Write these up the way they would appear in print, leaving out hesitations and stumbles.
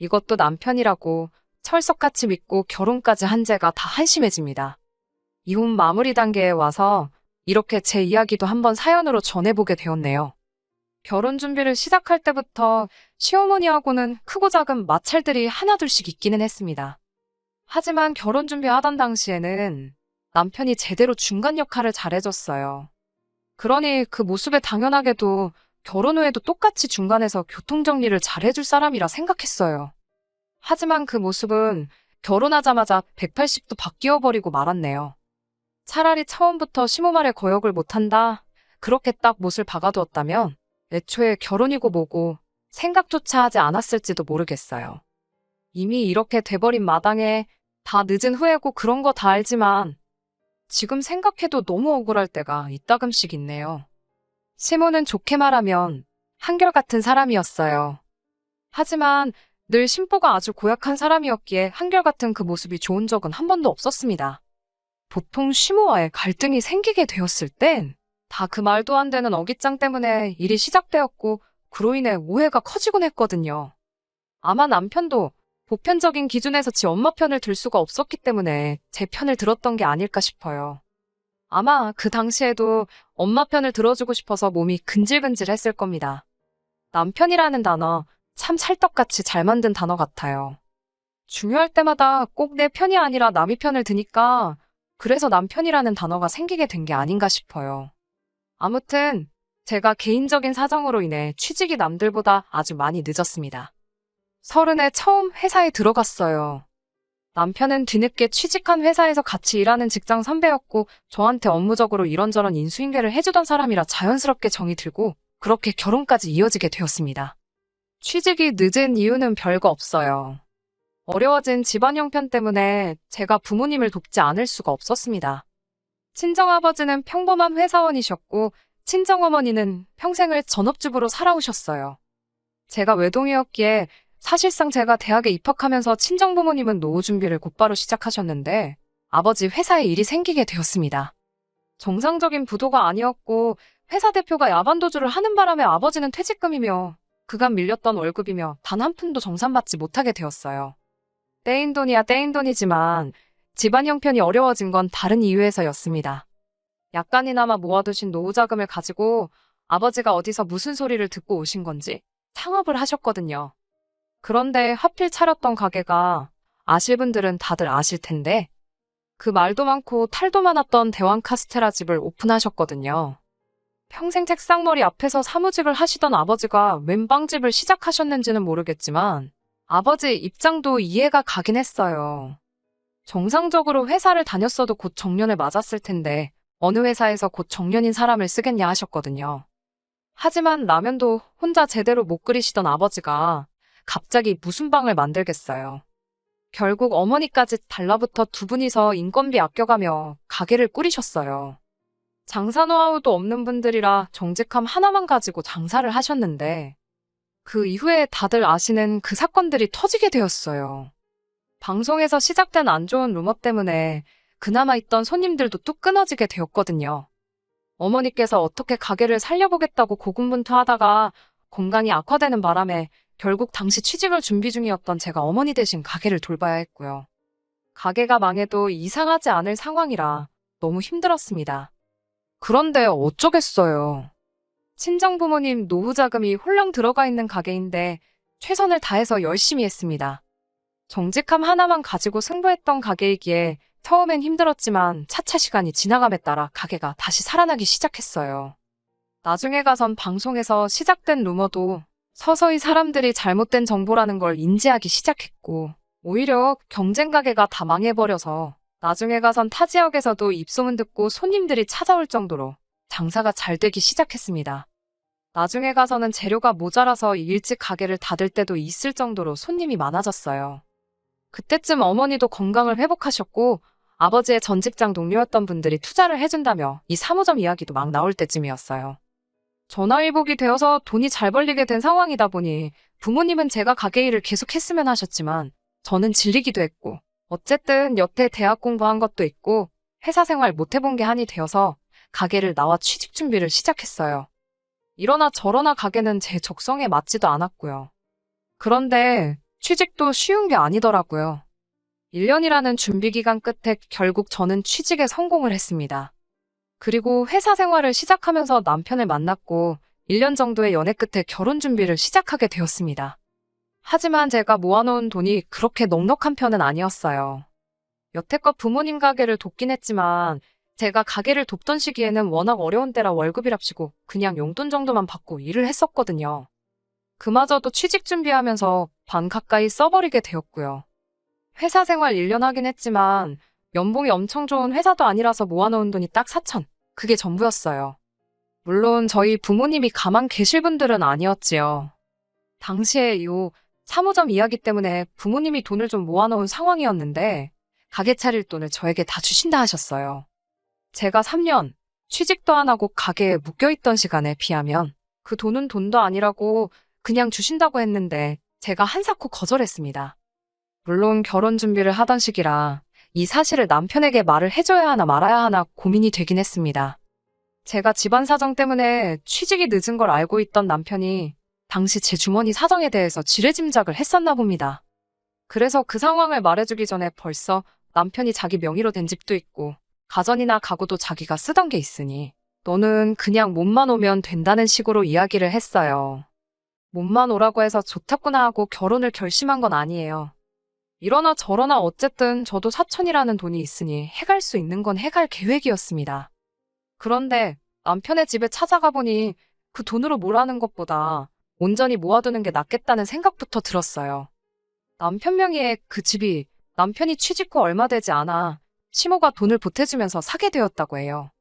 이것도 남편이라고 철석같이 믿고 결혼까지 한 제가 다 한심해집니다. 이혼 마무리 단계에 와서 이렇게 제 이야기도 한번 사연으로 전해보게 되었네요. 결혼 준비를 시작할 때부터 시어머니하고는 크고 작은 마찰들이 하나둘씩 있기는 했습니다. 하지만 결혼 준비하던 당시에는 남편이 제대로 중간 역할을 잘해줬어요. 그러니 그 모습에 당연하게도 결혼 후에도 똑같이 중간에서 교통정리를 잘해줄 사람이라 생각했어요. 하지만 그 모습은 결혼하자마자 180도 바뀌어버리고 말았네요. 차라리 처음부터 시모말에 거역을 못한다, 그렇게 딱 못을 박아두었다면 애초에 결혼이고 뭐고 생각조차 하지 않았을지도 모르겠어요. 이미 이렇게 돼버린 마당에 다 늦은 후회고 그런 거 다 알지만 지금 생각해도 너무 억울할 때가 이따금씩 있네요. 시모는 좋게 말하면 한결같은 사람이었어요. 하지만 늘 심보가 아주 고약한 사람이었기에 한결같은 그 모습이 좋은 적은 한 번도 없었습니다. 보통 시모와의 갈등이 생기게 되었을 땐 다 그 말도 안 되는 어깃장 때문에 일이 시작되었고 그로 인해 오해가 커지곤 했거든요. 아마 남편도 보편적인 기준에서 지 엄마 편을 들 수가 없었기 때문에 제 편을 들었던 게 아닐까 싶어요. 아마 그 당시에도 엄마 편을 들어주고 싶어서 몸이 근질근질했을 겁니다. 남편이라는 단어 참 찰떡같이 잘 만든 단어 같아요. 중요할 때마다 꼭 내 편이 아니라 남의 편을 드니까 그래서 남편이라는 단어가 생기게 된 게 아닌가 싶어요. 아무튼 제가 개인적인 사정으로 인해 취직이 남들보다 아주 많이 늦었습니다. 30에 처음 회사에 들어갔어요. 남편은 뒤늦게 취직한 회사에서 같이 일하는 직장 선배였고 저한테 업무적으로 이런저런 인수인계를 해주던 사람이라 자연스럽게 정이 들고 그렇게 결혼까지 이어지게 되었습니다. 취직이 늦은 이유는 별거 없어요. 어려워진 집안 형편 때문에 제가 부모님을 돕지 않을 수가 없었습니다. 친정아버지는 평범한 회사원이셨고 친정어머니는 평생을 전업주부로 살아오셨어요. 제가 외동이었기에 사실상 제가 대학에 입학하면서 친정부모님은 노후 준비를 곧바로 시작하셨는데 아버지 회사에 일이 생기게 되었습니다. 정상적인 부도가 아니었고 회사 대표가 야반도주를 하는 바람에 아버지는 퇴직금이며 그간 밀렸던 월급이며 단 한 푼도 정산받지 못하게 되었어요. 떼인 돈이야 떼인 돈이지만 집안 형편이 어려워진 건 다른 이유에서였습니다. 약간이나마 모아두신 노후 자금을 가지고 아버지가 어디서 무슨 소리를 듣고 오신 건지 창업을 하셨거든요. 그런데 하필 차렸던 가게가 아실 분들은 다들 아실 텐데 그 말도 많고 탈도 많았던 대왕 카스테라 집을 오픈하셨거든요. 평생 책상머리 앞에서 사무직을 하시던 아버지가 웬 빵집을 시작하셨는지는 모르겠지만 아버지 입장도 이해가 가긴 했어요. 정상적으로 회사를 다녔어도 곧 정년을 맞았을 텐데 어느 회사에서 곧 정년인 사람을 쓰겠냐 하셨거든요. 하지만 라면도 혼자 제대로 못 끓이시던 아버지가 갑자기 무슨 빵을 만들겠어요. 결국 어머니까지 달라붙어 두 분이서 인건비 아껴가며 가게를 꾸리셨어요. 장사 노하우도 없는 분들이라 정직함 하나만 가지고 장사를 하셨는데 그 이후에 다들 아시는 그 사건들이 터지게 되었어요. 방송에서 시작된 안 좋은 루머 때문에 그나마 있던 손님들도 뚝 끊어지게 되었거든요. 어머니께서 어떻게 가게를 살려보겠다고 고군분투하다가 건강이 악화되는 바람에 결국 당시 취직을 준비 중이었던 제가 어머니 대신 가게를 돌봐야 했고요. 가게가 망해도 이상하지 않을 상황이라 너무 힘들었습니다. 그런데 어쩌겠어요. 친정부모님 노후 자금이 홀랑 들어가 있는 가게인데 최선을 다해서 열심히 했습니다. 정직함 하나만 가지고 승부했던 가게이기에 처음엔 힘들었지만 차차 시간이 지나감에 따라 가게가 다시 살아나기 시작했어요. 나중에 가선 방송에서 시작된 루머도 서서히 사람들이 잘못된 정보라는 걸 인지하기 시작했고 오히려 경쟁 가게가 다 망해버려서 나중에 가선 타 지역에서도 입소문 듣고 손님들이 찾아올 정도로 장사가 잘 되기 시작했습니다. 나중에 가서는 재료가 모자라서 일찍 가게를 닫을 때도 있을 정도로 손님이 많아졌어요. 그때쯤 어머니도 건강을 회복하셨고 아버지의 전 직장 동료였던 분들이 투자를 해준다며 이 사무점 이야기도 막 나올 때쯤이었어요. 전화위복이 되어서 돈이 잘 벌리게 된 상황이다 보니 부모님은 제가 가게 일을 계속 했으면 하셨지만 저는 질리기도 했고 어쨌든 여태 대학 공부한 것도 있고 회사 생활 못 해본 게 한이 되어서 가게를 나와 취직 준비를 시작했어요. 이러나 저러나 가게는 제 적성에 맞지도 않았고요. 그런데 취직도 쉬운 게 아니더라고요. 1년이라는 준비 기간 끝에 결국 저는 취직에 성공을 했습니다. 그리고 회사 생활을 시작하면서 남편을 만났고 1년 정도의 연애 끝에 결혼 준비를 시작하게 되었습니다. 하지만 제가 모아놓은 돈이 그렇게 넉넉한 편은 아니었어요. 여태껏 부모님 가게를 돕긴 했지만 제가 가게를 돕던 시기에는 워낙 어려운 때라 월급이랍시고 그냥 용돈 정도만 받고 일을 했었거든요. 그마저도 취직 준비하면서 반 가까이 써버리게 되었고요. 회사 생활 1년 하긴 했지만 연봉이 엄청 좋은 회사도 아니라서 모아놓은 돈이 딱 4천. 그게 전부였어요. 물론 저희 부모님이 가만 계실 분들은 아니었지요. 당시에 요 사무점 이야기 때문에 부모님이 돈을 좀 모아놓은 상황이었는데 가게 차릴 돈을 저에게 다 주신다 하셨어요. 제가 3년 취직도 안 하고 가게에 묶여있던 시간에 비하면 그 돈은 돈도 아니라고 그냥 주신다고 했는데 제가 한사코 거절했습니다. 물론 결혼 준비를 하던 시기라 이 사실을 남편에게 말을 해줘야 하나 말아야 하나 고민이 되긴 했습니다. 제가 집안 사정 때문에 취직이 늦은 걸 알고 있던 남편이 당시 제 주머니 사정에 대해서 지레짐작을 했었나 봅니다. 그래서 그 상황을 말해주기 전에 벌써 남편이 자기 명의로 된 집도 있고 가전이나 가구도 자기가 쓰던 게 있으니 너는 그냥 몸만 오면 된다는 식으로 이야기를 했어요. 몸만 오라고 해서 좋다구나 하고 결혼을 결심한 건 아니에요. 이러나 저러나 어쨌든 저도 사천이라는 돈이 있으니 해갈 수 있는 건 해갈 계획이었습니다. 그런데 남편의 집에 찾아가 보니 그 돈으로 뭘 하는 것보다 온전히 모아두는 게 낫겠다는 생각부터 들었어요. 남편 명의의 그 집이 남편이 취직 후 얼마 되지 않아 시모가 돈을 보태주면서 사게 되었다고 해요.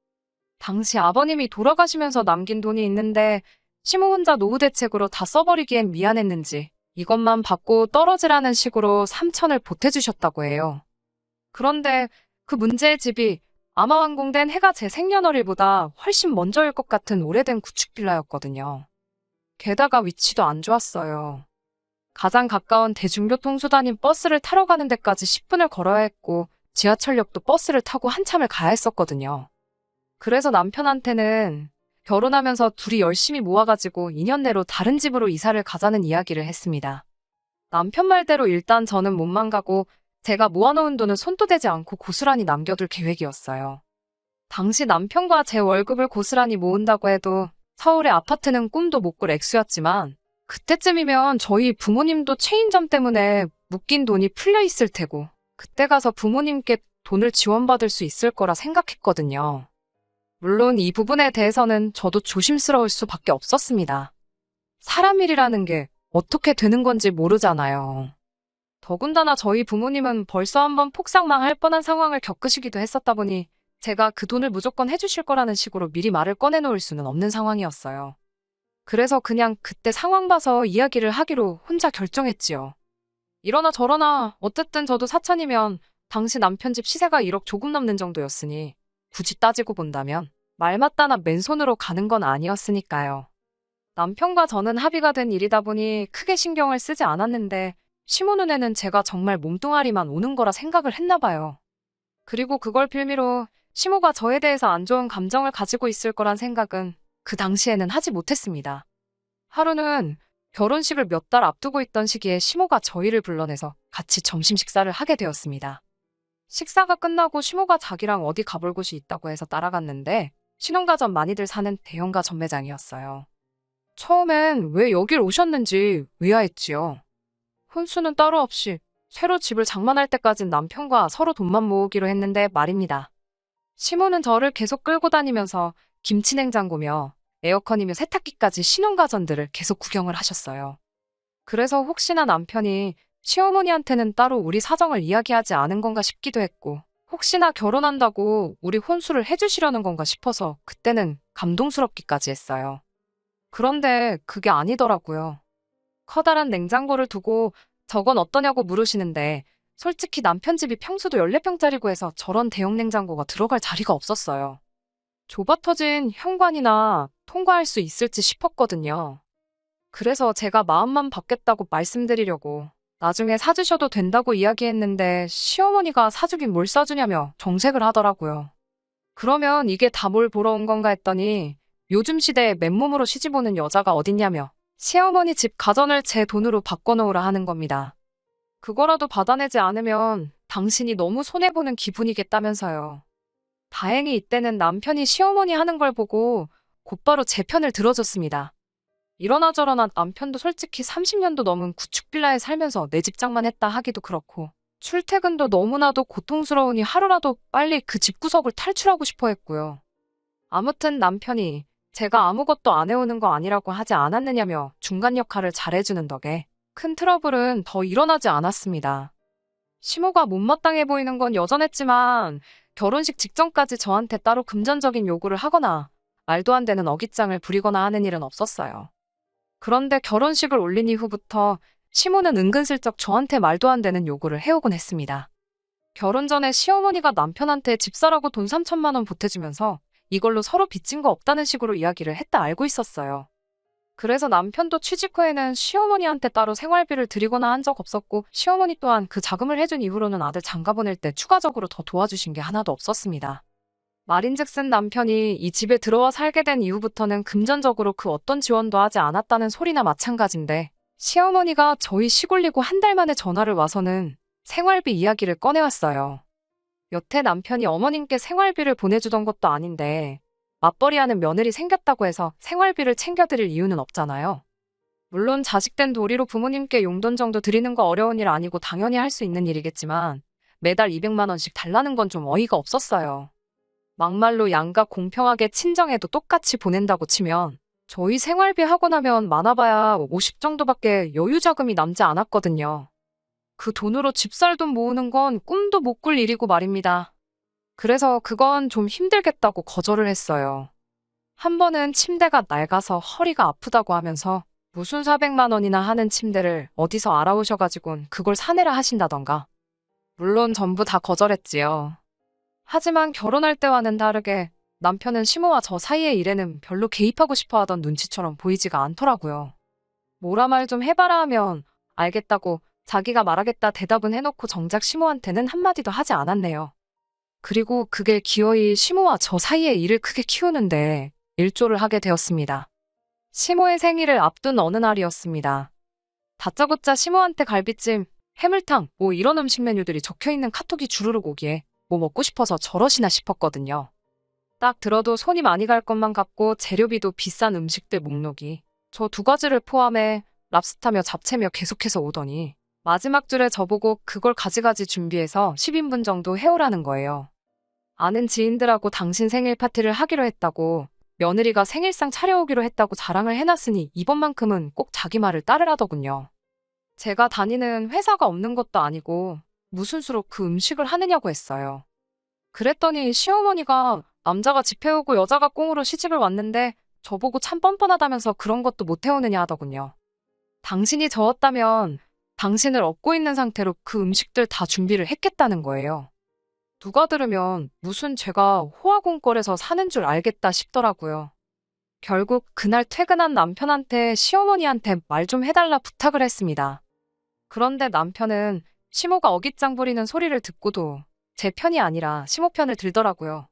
당시 아버님이 돌아가시면서 남긴 돈이 있는데 시모 혼자 노후 대책으로 다 써버리기엔 미안했는지 이것만 받고 떨어지라는 식으로 3천을 보태주셨다고 해요. 그런데 그 문제의 집이 아마 완공된 해가 제 생년월일보다 훨씬 먼저일 것 같은 오래된 구축 빌라였거든요. 게다가 위치도 안 좋았어요. 가장 가까운 대중교통수단인 버스를 타러 가는 데까지 10분을 걸어야 했고 지하철역도 버스를 타고 한참을 가야 했었거든요. 그래서 남편한테는 결혼하면서 둘이 열심히 모아가지고 2년 내로 다른 집으로 이사를 가자는 이야기를 했습니다. 남편 말대로 일단 저는 몸만 가고 제가 모아놓은 돈은 손도 대지 않고 고스란히 남겨둘 계획이었어요. 당시 남편과 제 월급을 고스란히 모은다고 해도 서울의 아파트는 꿈도 못 꿀 액수였지만 그때쯤이면 저희 부모님도 체인점 때문에 묶인 돈이 풀려 있을 테고 그때 가서 부모님께 돈을 지원받을 수 있을 거라 생각했거든요. 물론 이 부분에 대해서는 저도 조심스러울 수밖에 없었습니다. 사람 일이라는 게 어떻게 되는 건지 모르잖아요. 더군다나 저희 부모님은 벌써 한번 폭삭망할 뻔한 상황을 겪으시기도 했었다 보니 제가 그 돈을 무조건 해주실 거라는 식으로 미리 말을 꺼내놓을 수는 없는 상황이었어요. 그래서 그냥 그때 상황 봐서 이야기를 하기로 혼자 결정했지요. 이러나 저러나 어쨌든 저도 사천이면 당시 남편 집 시세가 1억 조금 넘는 정도였으니 굳이 따지고 본다면 말 맞다나 맨손으로 가는 건 아니었으니까요. 남편과 저는 합의가 된 일이다 보니 크게 신경을 쓰지 않았는데 시모 눈에는 제가 정말 몸뚱아리만 오는 거라 생각을 했나 봐요. 그리고 그걸 빌미로 시모가 저에 대해서 안 좋은 감정을 가지고 있을 거란 생각은 그 당시에는 하지 못했습니다. 하루는 결혼식을 몇 달 앞두고 있던 시기에 시모가 저희를 불러내서 같이 점심 식사를 하게 되었습니다. 식사가 끝나고 시모가 자기랑 어디 가볼 곳이 있다고 해서 따라갔는데 신혼가전 많이들 사는 대형가전 매장이었어요. 처음엔 왜 여길 오셨는지 의아했지요. 혼수는 따로 없이 새로 집을 장만할 때까진 남편과 서로 돈만 모으기로 했는데 말입니다. 시모는 저를 계속 끌고 다니면서 김치냉장고며 에어컨이며 세탁기까지 신혼가전들을 계속 구경을 하셨어요. 그래서 혹시나 남편이 시어머니한테는 따로 우리 사정을 이야기하지 않은 건가 싶기도 했고 혹시나 결혼한다고 우리 혼수를 해주시려는 건가 싶어서 그때는 감동스럽기까지 했어요. 그런데 그게 아니더라고요. 커다란 냉장고를 두고 저건 어떠냐고 물으시는데 솔직히 남편 집이 평수도 14평짜리고 해서 저런 대형 냉장고가 들어갈 자리가 없었어요. 좁아 터진 현관이나 통과할 수 있을지 싶었거든요. 그래서 제가 마음만 받겠다고 말씀드리려고 나중에 사주셔도 된다고 이야기했는데 시어머니가 사주긴 뭘 사주냐며 정색을 하더라고요. 그러면 이게 다 뭘 보러 온 건가 했더니 요즘 시대에 맨몸으로 시집 오는 여자가 어딨냐며 시어머니 집 가전을 제 돈으로 바꿔놓으라 하는 겁니다. 그거라도 받아내지 않으면 당신이 너무 손해보는 기분이겠다면서요. 다행히 이때는 남편이 시어머니 하는 걸 보고 곧바로 제 편을 들어줬습니다. 이러나 저러나 남편도 솔직히 30년도 넘은 구축빌라에 살면서 내 집장만 했다 하기도 그렇고 출퇴근도 너무나도 고통스러우니 하루라도 빨리 그 집구석을 탈출하고 싶어 했고요. 아무튼 남편이 제가 아무것도 안 해오는 거 아니라고 하지 않았느냐며 중간 역할을 잘해주는 덕에 큰 트러블은 더 일어나지 않았습니다. 시모가 못마땅해 보이는 건 여전했지만 결혼식 직전까지 저한테 따로 금전적인 요구를 하거나 말도 안 되는 어깃장을 부리거나 하는 일은 없었어요. 그런데 결혼식을 올린 이후부터 시모는 은근슬쩍 저한테 말도 안 되는 요구를 해오곤 했습니다. 결혼 전에 시어머니가 남편한테 집 사라고 돈 3천만 원 보태주면서 이걸로 서로 빚진 거 없다는 식으로 이야기를 했다 알고 있었어요. 그래서 남편도 취직 후에는 시어머니한테 따로 생활비를 드리거나 한 적 없었고 시어머니 또한 그 자금을 해준 이후로는 아들 장가 보낼 때 추가적으로 더 도와주신 게 하나도 없었습니다. 말인즉슨 남편이 이 집에 들어와 살게 된 이후부터는 금전적으로 그 어떤 지원도 하지 않았다는 소리나 마찬가지인데 시어머니가 저희 시골리고 한 달 만에 전화를 와서는 생활비 이야기를 꺼내왔어요. 여태 남편이 어머님께 생활비를 보내주던 것도 아닌데 맞벌이하는 며느리 생겼다고 해서 생활비를 챙겨드릴 이유는 없잖아요. 물론 자식된 도리로 부모님께 용돈 정도 드리는 거 어려운 일 아니고 당연히 할 수 있는 일이겠지만 매달 200만 원씩 달라는 건 좀 어이가 없었어요. 막말로 양가 공평하게 친정에도 똑같이 보낸다고 치면 저희 생활비 하고 나면 많아봐야 50 정도밖에 여유 자금이 남지 않았거든요. 그 돈으로 집 살 돈 모으는 건 꿈도 못 꿀 일이고 말입니다. 그래서 그건 좀 힘들겠다고 거절을 했어요. 한 번은 침대가 낡아서 허리가 아프다고 하면서 무슨 400만 원이나 하는 침대를 어디서 알아오셔가지곤 그걸 사내라 하신다던가. 물론 전부 다 거절했지요. 하지만 결혼할 때와는 다르게 남편은 시모와 저 사이의 일에는 별로 개입하고 싶어 하던 눈치처럼 보이지가 않더라고요. 뭐라 말 좀 해봐라 하면 알겠다고 자기가 말하겠다 대답은 해놓고 정작 시모한테는 한마디도 하지 않았네요. 그리고 그게 기어이 시모와 저 사이의 일을 크게 키우는데 일조를 하게 되었습니다. 시모의 생일을 앞둔 어느 날이었습니다. 다짜고짜 시모한테 갈비찜, 해물탕, 뭐 이런 음식 메뉴들이 적혀있는 카톡이 주르륵 오기에 뭐 먹고 싶어서 저러시나 싶었거든요. 딱 들어도 손이 많이 갈 것만 같고 재료비도 비싼 음식들 목록이 저 두 가지를 포함해 랍스타며 잡채며 계속해서 오더니 마지막 줄에 저보고 그걸 가지가지 준비해서 10인분 정도 해오라는 거예요. 아는 지인들하고 당신 생일 파티를 하기로 했다고 며느리가 생일상 차려오기로 했다고 자랑을 해놨으니 이번만큼은 꼭 자기 말을 따르라더군요. 제가 다니는 회사가 없는 것도 아니고 무슨 수로 그 음식을 하느냐고 했어요. 그랬더니 시어머니가 남자가 집 해오고 여자가 꽁으로 시집을 왔는데 저보고 참 뻔뻔하다면서 그런 것도 못 해오느냐 하더군요. 당신이 저었다면 당신을 업고 있는 상태로 그 음식들 다 준비를 했겠다는 거예요. 누가 들으면 무슨 제가 호화공골에서 사는 줄 알겠다 싶더라고요. 결국 그날 퇴근한 남편한테 시어머니한테 말 좀 해달라 부탁을 했습니다. 그런데 남편은 시모가 어깃장 부리는 소리를 듣고도 제 편이 아니라 시모 편을 들더라고요.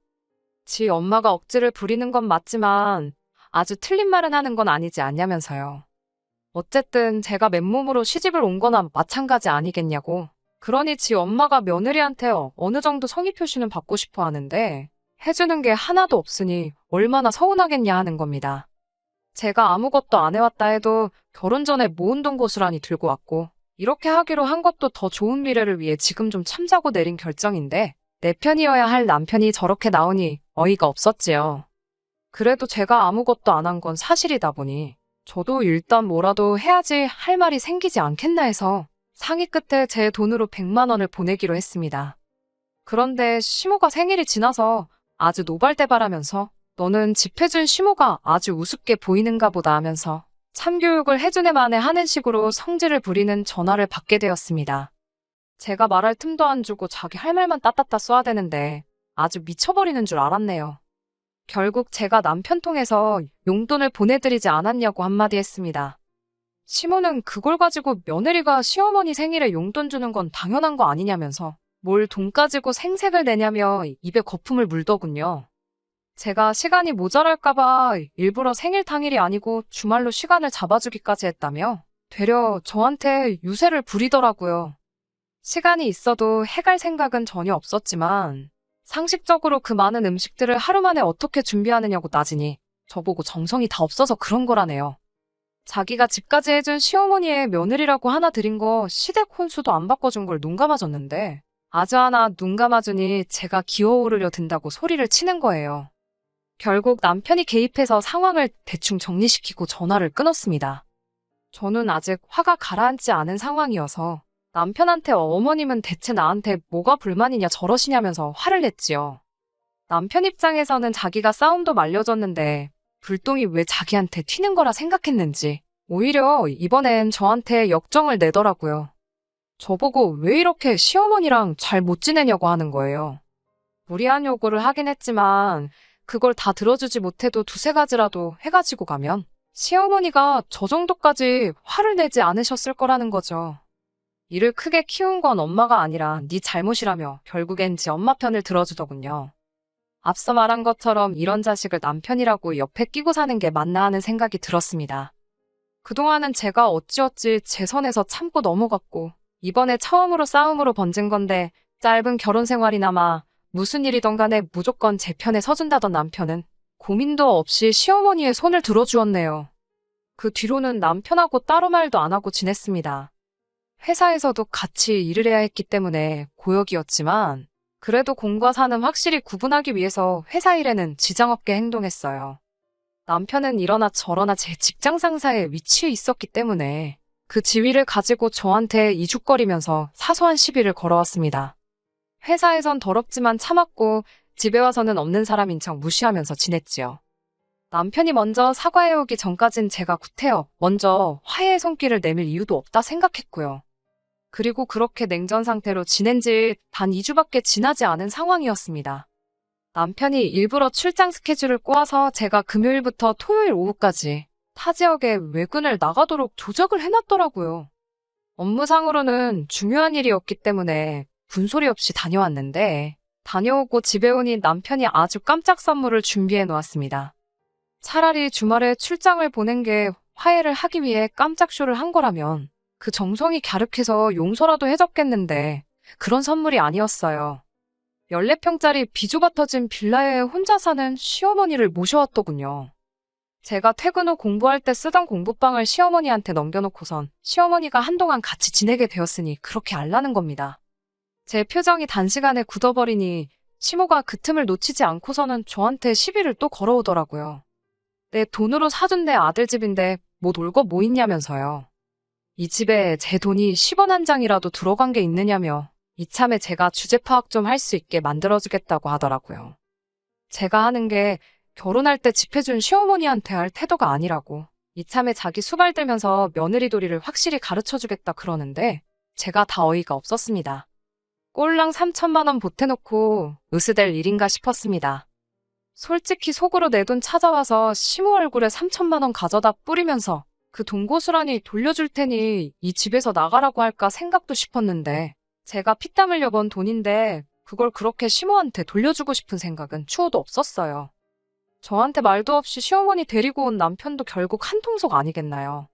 지 엄마가 억지를 부리는 건 맞지만 아주 틀린 말은 하는 건 아니지 않냐면서요. 어쨌든 제가 맨몸으로 시집을 온 거나 마찬가지 아니겠냐고. 그러니 지 엄마가 며느리한테 어느 정도 성의 표시는 받고 싶어 하는데 해주는 게 하나도 없으니 얼마나 서운하겠냐 하는 겁니다. 제가 아무것도 안 해왔다 해도 결혼 전에 모은 돈 고스란히 들고 왔고 이렇게 하기로 한 것도 더 좋은 미래를 위해 지금 좀 참자고 내린 결정인데 내 편이어야 할 남편이 저렇게 나오니 어이가 없었지요. 그래도 제가 아무것도 안 한 건 사실이다 보니 저도 일단 뭐라도 해야지 할 말이 생기지 않겠나 해서 상의 끝에 제 돈으로 100만 원을 보내기로 했습니다. 그런데 시모가 생일이 지나서 아주 노발대발하면서 너는 집 해준 시모가 아주 우습게 보이는가 보다 하면서 참교육을 해준 애 만에 하는 식으로 성질을 부리는 전화를 받게 되었습니다. 제가 말할 틈도 안 주고 자기 할 말만 따따따 쏘아야 되는데 아주 미쳐버리는 줄 알았네요. 결국 제가 남편 통해서 용돈을 보내드리지 않았냐고 한마디 했습니다. 시모는 그걸 가지고 며느리가 시어머니 생일에 용돈 주는 건 당연한 거 아니냐면서 뭘 돈 가지고 생색을 내냐며 입에 거품을 물더군요. 제가 시간이 모자랄까봐 일부러 생일 당일이 아니고 주말로 시간을 잡아주기까지 했다며 되려 저한테 유세를 부리더라고요. 시간이 있어도 해갈 생각은 전혀 없었지만 상식적으로 그 많은 음식들을 하루 만에 어떻게 준비하느냐고 따지니 저보고 정성이 다 없어서 그런 거라네요. 자기가 집까지 해준 시어머니의 며느리라고 하나 드린 거 시댁 혼수도 안 바꿔준 걸 눈 감아줬는데 아주 하나 눈 감아주니 제가 기어오르려 든다고 소리를 치는 거예요. 결국 남편이 개입해서 상황을 대충 정리시키고 전화를 끊었습니다. 저는 아직 화가 가라앉지 않은 상황이어서 남편한테 어머님은 대체 나한테 뭐가 불만이냐 저러시냐면서 화를 냈지요. 남편 입장에서는 자기가 싸움도 말려줬는데 불똥이 왜 자기한테 튀는 거라 생각했는지 오히려 이번엔 저한테 역정을 내더라고요. 저보고 왜 이렇게 시어머니랑 잘 못 지내냐고 하는 거예요. 무리한 요구를 하긴 했지만 그걸 다 들어주지 못해도 두세 가지라도 해가지고 가면 시어머니가 저 정도까지 화를 내지 않으셨을 거라는 거죠. 이를 크게 키운 건 엄마가 아니라 네 잘못이라며 결국엔 지 엄마 편을 들어주더군요. 앞서 말한 것처럼 이런 자식을 남편이라고 옆에 끼고 사는 게 맞나 하는 생각이 들었습니다. 그동안은 제가 어찌어찌 제 선에서 참고 넘어갔고 이번에 처음으로 싸움으로 번진 건데 짧은 결혼 생활이나마 무슨 일이던 간에 무조건 제 편에 서준다던 남편은 고민도 없이 시어머니의 손을 들어주었네요. 그 뒤로는 남편하고 따로 말도 안 하고 지냈습니다. 회사에서도 같이 일을 해야 했기 때문에 고역이었지만 그래도 공과 사는 확실히 구분하기 위해서 회사 일에는 지장 없게 행동했어요. 남편은 이러나 저러나 제 직장 상사의 위치에 있었기 때문에 그 지위를 가지고 저한테 이죽거리면서 사소한 시비를 걸어왔습니다. 회사에선 더럽지만 참았고 집에 와서는 없는 사람인 척 무시하면서 지냈지요. 남편이 먼저 사과해오기 전까진 제가 구태여 먼저 화해의 손길을 내밀 이유도 없다 생각했고요. 그리고 그렇게 냉전 상태로 지낸 지 단 2주밖에 지나지 않은 상황이었습니다. 남편이 일부러 출장 스케줄을 꼬아서 제가 금요일부터 토요일 오후까지 타 지역에 외근을 나가도록 조작을 해놨더라고요. 업무상으로는 중요한 일이었기 때문에 분소리 없이 다녀왔는데 다녀오고 집에 오니 남편이 아주 깜짝 선물을 준비해 놓았습니다. 차라리 주말에 출장을 보낸 게 화해를 하기 위해 깜짝 쇼를 한 거라면 그 정성이 갸륵해서 용서라도 해줬겠는데 그런 선물이 아니었어요. 14평짜리 비좁아 터진 빌라에 혼자 사는 시어머니를 모셔왔더군요. 제가 퇴근 후 공부할 때 쓰던 공부방을 시어머니한테 넘겨놓고선 시어머니가 한동안 같이 지내게 되었으니 그렇게 알라는 겁니다. 제 표정이 단시간에 굳어버리니 시모가 그 틈을 놓치지 않고서는 저한테 시비를 또 걸어오더라고요. 내 돈으로 사준 내 아들 집인데 뭐 놀고 뭐 있냐면서요. 이 집에 제 돈이 10원 한 장이라도 들어간 게 있느냐며 이참에 제가 주제 파악 좀 할 수 있게 만들어주겠다고 하더라고요. 제가 하는 게 결혼할 때 집 해준 시어머니한테 할 태도가 아니라고 이참에 자기 수발 들면서 며느리 도리를 확실히 가르쳐주겠다 그러는데 제가 다 어이가 없었습니다. 꼴랑 3천만 원 보태놓고 으스댈 일인가 싶었습니다. 솔직히 속으로 내 돈 찾아와서 시모 얼굴에 3천만 원 가져다 뿌리면서 그 돈 고스란히 돌려줄 테니 이 집에서 나가라고 할까 생각도 싶었는데 제가 피땀 흘려 번 돈인데 그걸 그렇게 시모한테 돌려주고 싶은 생각은 추호도 없었어요. 저한테 말도 없이 시어머니 데리고 온 남편도 결국 한통속 아니겠나요?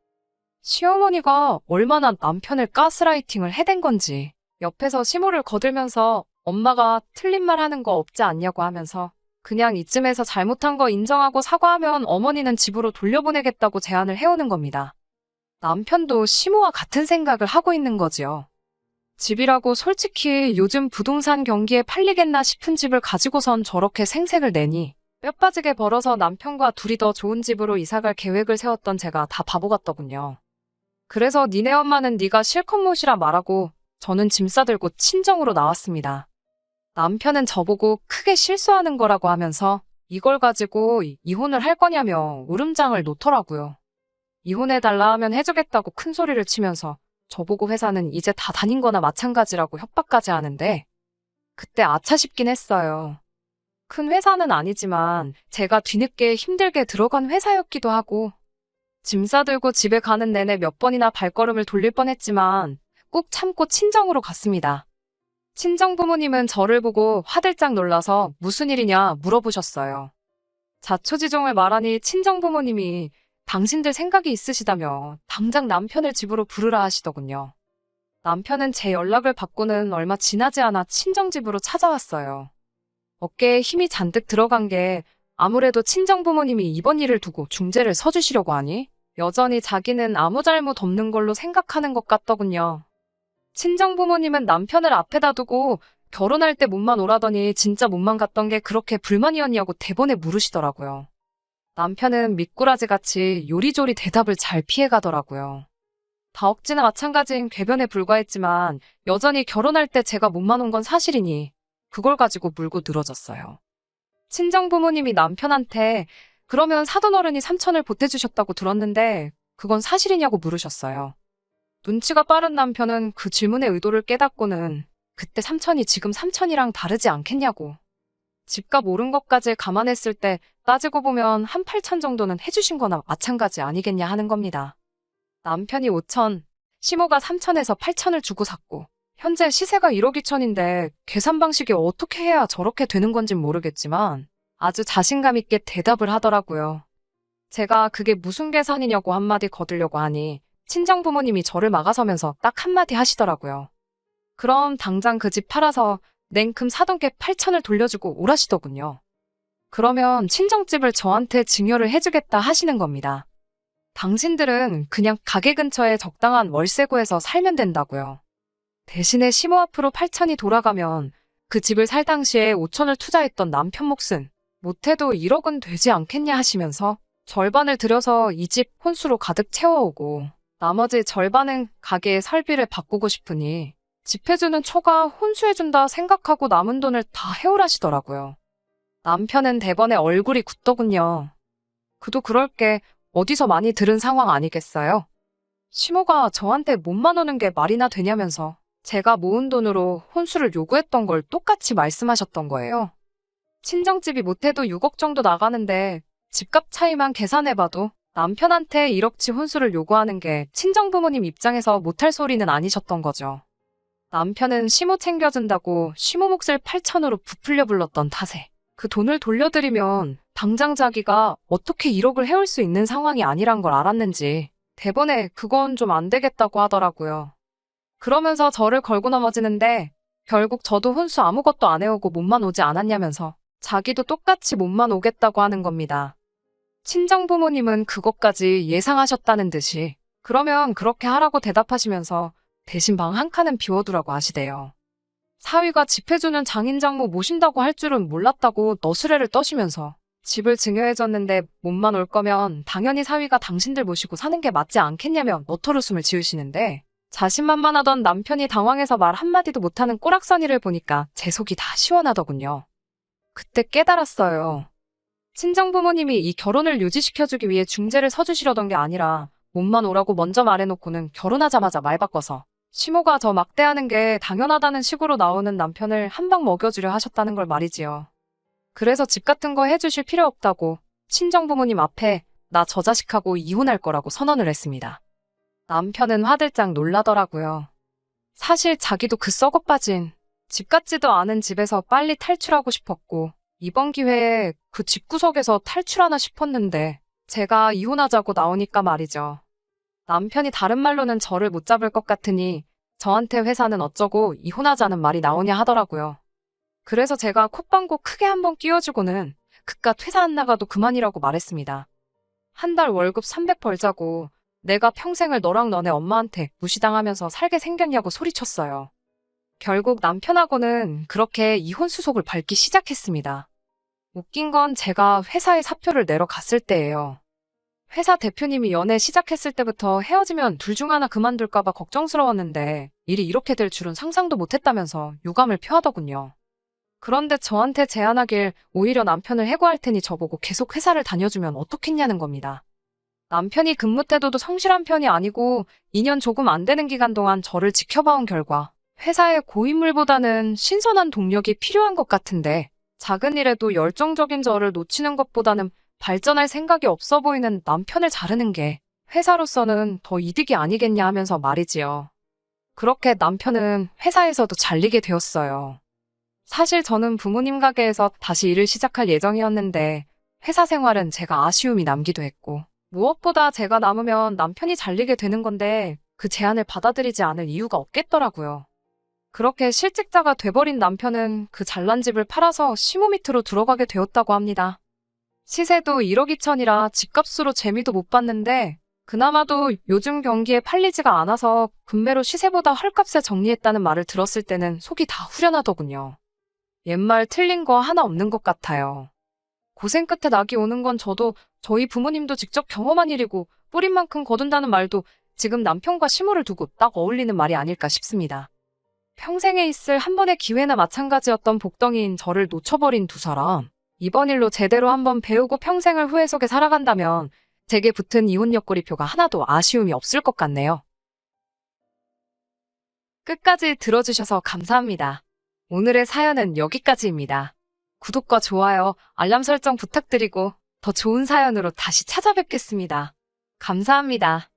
시어머니가 얼마나 남편을 가스라이팅을 해댄 건지 옆에서 시모를 거들면서 엄마가 틀린 말 하는 거 없지 않냐고 하면서 그냥 이쯤에서 잘못한 거 인정하고 사과하면 어머니는 집으로 돌려보내겠다고 제안을 해오는 겁니다. 남편도 시모와 같은 생각을 하고 있는 거지요. 집이라고 솔직히 요즘 부동산 경기에 팔리겠나 싶은 집을 가지고선 저렇게 생색을 내니 뼈 빠지게 벌어서 남편과 둘이 더 좋은 집으로 이사갈 계획을 세웠던 제가 다 바보 같더군요. 그래서 니네 엄마는 네가 실컷 모시라 말하고 저는 짐 싸들고 친정으로 나왔습니다. 남편은 저보고 크게 실수하는 거라고 하면서 이걸 가지고 이혼을 할 거냐며 울음장을 놓더라고요. 이혼해달라 하면 해주겠다고 큰 소리를 치면서 저보고 회사는 이제 다 다닌 거나 마찬가지라고 협박까지 하는데 그때 아차 싶긴 했어요. 큰 회사는 아니지만 제가 뒤늦게 힘들게 들어간 회사였기도 하고 짐 싸들고 집에 가는 내내 몇 번이나 발걸음을 돌릴 뻔했지만 꾹 참고 친정으로 갔습니다. 친정 부모님은 저를 보고 화들짝 놀라서 무슨 일이냐 물어보셨어요. 자초지종을 말하니 친정 부모님이 당신들 생각이 있으시다며 당장 남편을 집으로 부르라 하시더군요. 남편은 제 연락을 받고는 얼마 지나지 않아 친정집으로 찾아왔어요. 어깨에 힘이 잔뜩 들어간 게 아무래도 친정부모님이 이번 일을 두고 중재를 서주시려고 하니 여전히 자기는 아무 잘못 없는 걸로 생각하는 것 같더군요. 친정부모님은 남편을 앞에다 두고 결혼할 때 몸만 오라더니 진짜 몸만 갔던 게 그렇게 불만이었냐고 대번에 물으시더라고요. 남편은 미꾸라지같이 요리조리 대답을 잘 피해가더라고요. 다억지나 마찬가지인 궤변에 불과했지만 여전히 결혼할 때 제가 몸만 온 건 사실이니 그걸 가지고 물고 늘어졌어요. 친정부모님이 남편한테 그러면 사돈어른이 삼천을 보태주셨다고 들었는데 그건 사실이냐고 물으셨어요. 눈치가 빠른 남편은 그 질문의 의도를 깨닫고는 그때 삼천이 지금 삼천이랑 다르지 않겠냐고. 집값 오른 것까지 감안했을 때 따지고 보면 한 8천 정도는 해주신 거나 마찬가지 아니겠냐 하는 겁니다. 남편이 5천, 시모가 3천에서 8천을 주고 샀고 현재 시세가 1억 2천인데 계산 방식이 어떻게 해야 저렇게 되는 건진 모르겠지만 아주 자신감 있게 대답을 하더라고요. 제가 그게 무슨 계산이냐고 한마디 거들려고 하니 친정부모님이 저를 막아서면서 딱 한마디 하시더라고요. 그럼 당장 그 집 팔아서 냉큼 사돈께 8천을 돌려주고 오라시더군요. 그러면 친정집을 저한테 증여를 해주겠다 하시는 겁니다. 당신들은 그냥 가게 근처에 적당한 월세 구해서 살면 된다고요. 대신에 시모 앞으로 8천이 돌아가면 그 집을 살 당시에 5천을 투자했던 남편 몫은 못해도 1억은 되지 않겠냐 하시면서 절반을 들여서 이 집 혼수로 가득 채워오고 나머지 절반은 가게의 설비를 바꾸고 싶으니 집 해주는 초가 혼수해준다 생각하고 남은 돈을 다 해오라시더라고요. 남편은 대번에 얼굴이 굳더군요. 그도 그럴 게 어디서 많이 들은 상황 아니겠어요? 시모가 저한테 몸만 오는 게 말이나 되냐면서 제가 모은 돈으로 혼수를 요구했던 걸 똑같이 말씀하셨던 거예요. 친정집이 못해도 6억 정도 나가는데 집값 차이만 계산해봐도 남편한테 1억치 혼수를 요구하는 게 친정부모님 입장에서 못할 소리는 아니셨던 거죠. 남편은 시모 챙겨준다고 시모 몫을 8천으로 부풀려 불렀던 탓에 그 돈을 돌려드리면 당장 자기가 어떻게 1억을 해올 수 있는 상황이 아니란 걸 알았는지 대번에 그건 좀 안 되겠다고 하더라고요. 그러면서 저를 걸고 넘어지는데 결국 저도 혼수 아무것도 안 해오고 몸만 오지 않았냐면서 자기도 똑같이 몸만 오겠다고 하는 겁니다. 친정부모님은 그것까지 예상하셨다는 듯이 그러면 그렇게 하라고 대답하시면서 대신 방 한 칸은 비워두라고 하시대요. 사위가 집 해주는 장인장모 모신다고 할 줄은 몰랐다고 너스레를 떠시면서 집을 증여해줬는데 몸만 올 거면 당연히 사위가 당신들 모시고 사는 게 맞지 않겠냐며 너털웃음을 지으시는데 자신만만하던 남편이 당황해서 말 한마디도 못하는 꼬락서니를 보니까 제 속이 다 시원하더군요. 그때 깨달았어요. 친정부모님이 이 결혼을 유지시켜주기 위해 중재를 서주시려던 게 아니라 몸만 오라고 먼저 말해놓고는 결혼하자마자 말 바꿔서 시모가 저 막대하는 게 당연하다는 식으로 나오는 남편을 한 방 먹여주려 하셨다는 걸 말이지요. 그래서 집 같은 거 해주실 필요 없다고 친정부모님 앞에 나 저 자식하고 이혼할 거라고 선언을 했습니다. 남편은 화들짝 놀라더라고요. 사실 자기도 그 썩어빠진 집 같지도 않은 집에서 빨리 탈출하고 싶었고 이번 기회에 그 집구석에서 탈출하나 싶었는데 제가 이혼하자고 나오니까 말이죠. 남편이 다른 말로는 저를 못 잡을 것 같으니 저한테 회사는 어쩌고 이혼하자는 말이 나오냐 하더라고요. 그래서 제가 콧방구 크게 한번 끼워주고는 그깟 회사 안 나가도 그만이라고 말했습니다. 한 달 월급 300 벌자고 내가 평생을 너랑 너네 엄마한테 무시당하면서 살게 생겼냐고 소리쳤어요. 결국 남편하고는 그렇게 이혼 수속을 밟기 시작했습니다. 웃긴 건 제가 회사에 사표를 내러 갔을 때예요. 회사 대표님이 연애 시작했을 때부터 헤어지면 둘 중 하나 그만둘까봐 걱정스러웠는데 일이 이렇게 될 줄은 상상도 못했다면서 유감을 표하더군요. 그런데 저한테 제안하길 오히려 남편을 해고할 테니 저보고 계속 회사를 다녀주면 어떻겠냐는 겁니다. 남편이 근무 태도도 성실한 편이 아니고 2년 조금 안 되는 기간 동안 저를 지켜봐온 결과 회사에 고인물보다는 신선한 동력이 필요한 것 같은데 작은 일에도 열정적인 저를 놓치는 것보다는 발전할 생각이 없어 보이는 남편을 자르는 게 회사로서는 더 이득이 아니겠냐 하면서 말이지요. 그렇게 남편은 회사에서도 잘리게 되었어요. 사실 저는 부모님 가게에서 다시 일을 시작할 예정이었는데 회사 생활은 제가 아쉬움이 남기도 했고 무엇보다 제가 남으면 남편이 잘리게 되는 건데 그 제안을 받아들이지 않을 이유가 없겠더라고요. 그렇게 실직자가 돼버린 남편은 그 잘난 집을 팔아서 시모 밑으로 들어가게 되었다고 합니다. 시세도 1억 2천이라 집값으로 재미도 못 봤는데 그나마도 요즘 경기에 팔리지가 않아서 금매로 시세보다 헐값에 정리했다는 말을 들었을 때는 속이 다 후련하더군요. 옛말 틀린 거 하나 없는 것 같아요. 고생 끝에 낙이 오는 건 저도 저희 부모님도 직접 경험한 일이고 뿌린 만큼 거둔다는 말도 지금 남편과 시모를 두고 딱 어울리는 말이 아닐까 싶습니다. 평생에 있을 한 번의 기회나 마찬가지였던 복덩이인 저를 놓쳐버린 두 사람. 이번 일로 제대로 한번 배우고 평생을 후회 속에 살아간다면 제게 붙은 이혼 옆구리표가 하나도 아쉬움이 없을 것 같네요. 끝까지 들어주셔서 감사합니다. 오늘의 사연은 여기까지입니다. 구독과 좋아요, 알람 설정 부탁드리고 더 좋은 사연으로 다시 찾아뵙겠습니다. 감사합니다.